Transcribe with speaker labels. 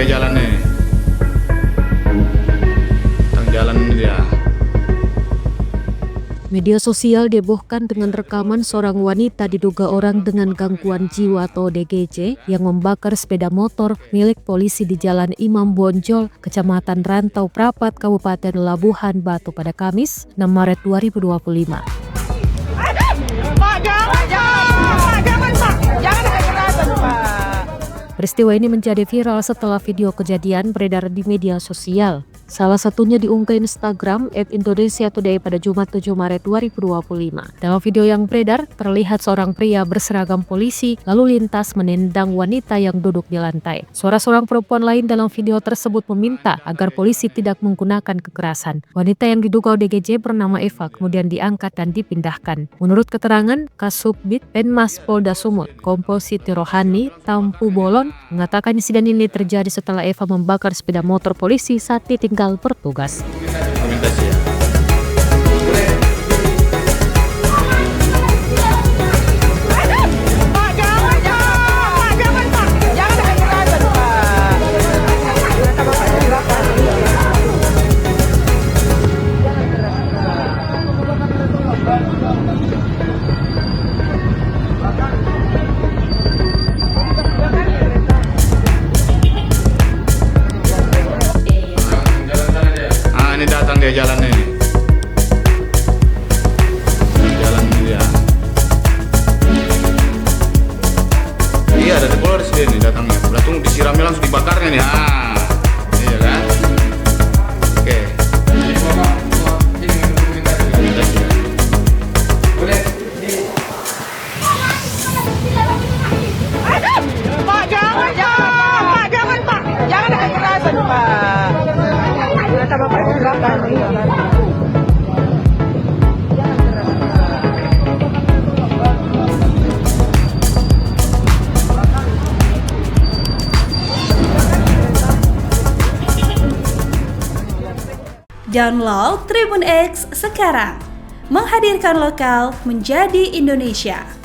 Speaker 1: dia jalan nih. Tang jalan ini dia.
Speaker 2: Media sosial dihebohkan dengan rekaman seorang wanita diduga orang dengan gangguan jiwa atau DGJ yang membakar sepeda motor milik polisi di Jalan Imam Bonjol, Kecamatan Rantau Prapat, Kabupaten Labuhan Batu pada Kamis 6 Maret 2025. Peristiwa ini menjadi viral setelah video kejadian beredar di media sosial. Salah satunya diunggah Instagram @Indonesia Today pada Jumat 7 Maret 2025. Dalam video yang beredar, terlihat seorang pria berseragam polisi lalu lintas menendang wanita yang duduk di lantai. Suara seorang perempuan lain dalam video tersebut meminta agar polisi tidak menggunakan kekerasan. Wanita yang diduga DGJ bernama Eva kemudian diangkat dan dipindahkan. Menurut keterangan Kasubdit Penmas Polda Sumut, Kompol Siti Rohani Tampu Bolon mengatakan insiden ini terjadi setelah Eva membakar sepeda motor polisi saat ditinggal bertugas.
Speaker 1: Ini datang dia jalan nih. Jalan ini dia. Iya, dari Polres dia nih datangnya. Langsung disiramnya langsung dibakarnya nih. Iya kan? Oke.
Speaker 3: Pak, jangan Pak, jangan ada kekerasan Pak. Kata Bapak di belakang.
Speaker 4: Download Tribun X sekarang, menghadirkan lokal menjadi Indonesia.